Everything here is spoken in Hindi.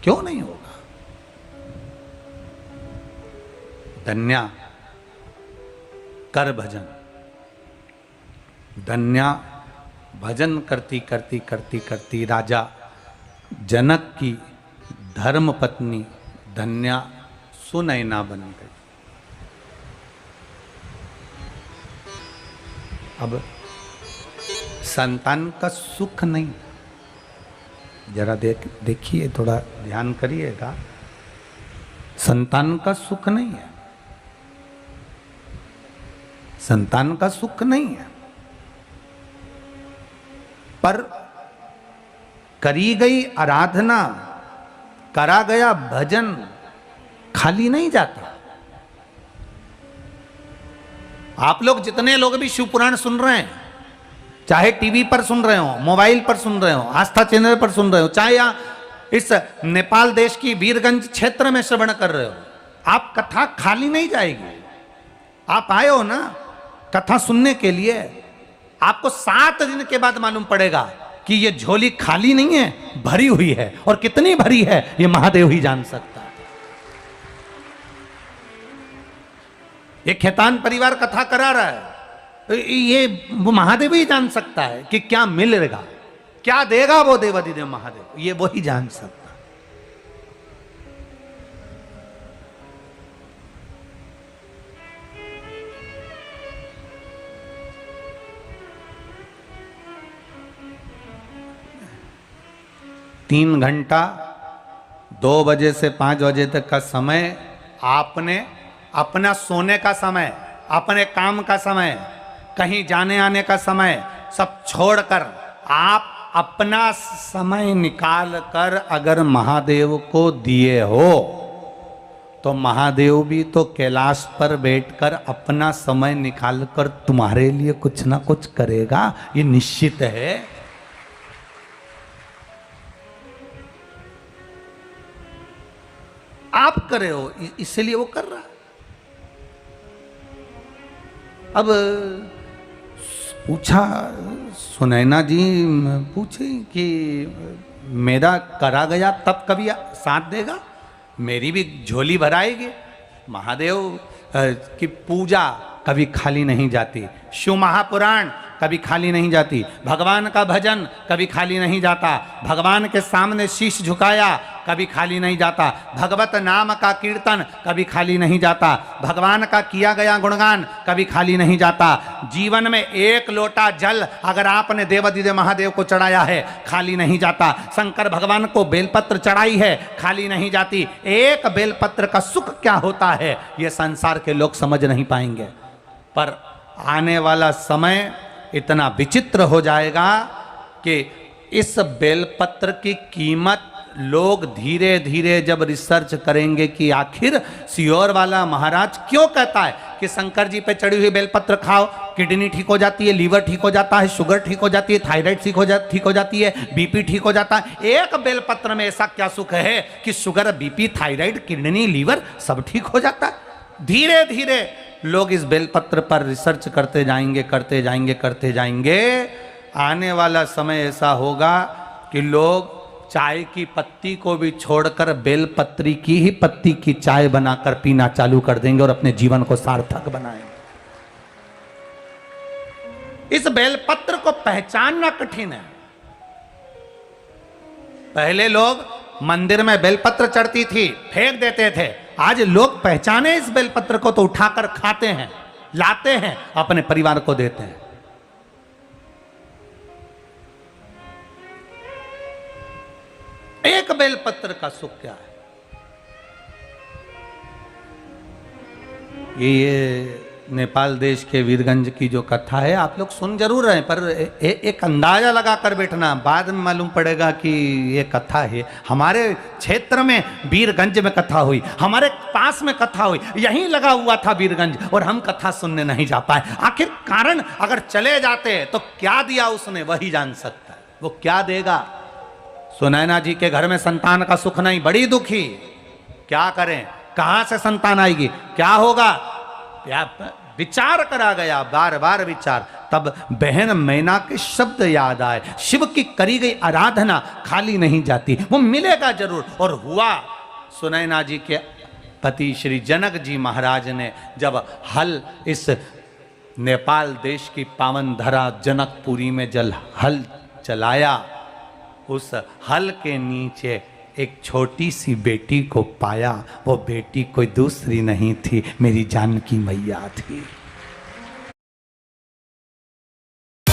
क्यों नहीं होगा? धन्या कर भजन, धन्या भजन करती करती करती करती राजा जनक की धर्म पत्नी धन्या सुनैना बन गई। अब संतान का सुख नहीं, जरा देखिए, थोड़ा ध्यान करिएगा, संतान का सुख नहीं है, संतान का सुख नहीं है, पर करी गई आराधना, करा गया भजन खाली नहीं जाता। आप लोग जितने लोग भी शिव पुराण सुन रहे हैं, चाहे टीवी पर सुन रहे हो, मोबाइल पर सुन रहे हो, आस्था चैनल पर सुन रहे हो, चाहे या इस नेपाल देश की वीरगंज क्षेत्र में श्रवण कर रहे हो, आप कथा खाली नहीं जाएगी। आप आए हो ना कथा सुनने के लिए, आपको 7 दिन के बाद मालूम पड़ेगा कि ये झोली खाली नहीं है, भरी हुई है, और कितनी भरी है ये महादेव ही जान सकता है। ये खेतान परिवार कथा करा रहा है, ये वो महादेव ही जान सकता है कि क्या मिलेगा, क्या देगा वो देवाधिदेव महादेव, ये वो ही जान सकता है। तीन घंटा 2 बजे से 5 बजे तक का समय आपने अपना सोने का समय, अपने काम का समय, कहीं जाने आने का समय सब छोड़कर आप अपना समय निकाल कर अगर महादेव को दिए हो तो महादेव भी तो कैलाश पर बैठकर अपना समय निकाल कर तुम्हारे लिए कुछ ना कुछ करेगा, ये निश्चित है। आप करे हो इसलिए वो कर रहा है। अब पूछा, सुनैना जी पूछे कि मेरा करा गया तब कभी साथ देगा, मेरी भी झोली भराएगी। महादेव की पूजा कभी खाली नहीं जाती, शिव महापुराण कभी खाली नहीं जाती, भगवान का भजन कभी खाली नहीं जाता, भगवान के सामने शीश झुकाया कभी खाली नहीं जाता, भगवत नाम का कीर्तन कभी खाली नहीं जाता, भगवान का किया गया गुणगान कभी खाली नहीं जाता। जीवन में 1 लोटा जल अगर आपने देवाधिदेव महादेव को चढ़ाया है खाली नहीं जाता, शंकर भगवान को बेलपत्र चढ़ाई है खाली नहीं जाती। एक बेलपत्र का सुख क्या होता है ये संसार के लोग समझ नहीं पाएंगे, पर आने वाला समय इतना विचित्र हो जाएगा कि इस बेलपत्र की कीमत लोग धीरे धीरे जब रिसर्च करेंगे कि आखिर सियोर वाला महाराज क्यों कहता है कि शंकर जी पे चढ़ी हुई बेलपत्र खाओ, किडनी ठीक हो जाती है, लीवर ठीक हो जाता है, शुगर ठीक हो जाती है, थायराइड ठीक हो जाती है, बीपी ठीक हो जाता है। एक बेलपत्र में ऐसा क्या सुख है कि sugar, BP, thyroid, kidney, liver सब ठीक हो जाता है। धीरे धीरे लोग इस बेलपत्र पर रिसर्च करते जाएंगे, करते जाएंगे, करते जाएंगे। आने वाला समय ऐसा होगा कि लोग चाय की पत्ती को भी छोड़कर बेलपत्री की ही पत्ती की चाय बनाकर पीना चालू कर देंगे और अपने जीवन को सार्थक बनाएंगे। इस बेलपत्र को पहचानना कठिन है। पहले लोग मंदिर में बेलपत्र चढ़ती थी, फेंक देते थे, आज लोग पहचाने इस बेलपत्र को तो उठाकर खाते हैं, लाते हैं, अपने परिवार को देते हैं। एक बेलपत्र का सुख क्या है? ये नेपाल देश के वीरगंज की जो कथा है आप लोग सुन जरूर रहे हैं, पर एक अंदाजा लगा कर बैठना, बाद में मालूम पड़ेगा कि ये कथा है। हमारे क्षेत्र में वीरगंज में कथा हुई, हमारे पास में कथा हुई, यहीं लगा हुआ था वीरगंज, और हम कथा सुनने नहीं जा पाए। आखिर कारण अगर चले जाते तो क्या दिया उसने वही जान सकता है, वो क्या देगा। सुनैना जी के घर में संतान का सुख नहीं, बड़ी दुखी, क्या करें, कहां से संतान आएगी, क्या होगा। विचार करा गया, बार बार विचार। तब बहन मैना के शब्द याद आए, शिव की करी गई आराधना खाली नहीं जाती, वो मिलेगा जरूर। और हुआ, सुनैना जी के पति श्री जनक जी महाराज ने जब हल इस नेपाल देश की पावन धरा जनकपुरी में जल हल चलाया, उस हल के नीचे एक छोटी सी बेटी को पाया। वो बेटी कोई दूसरी नहीं थी, मेरी जानकी मैया थी।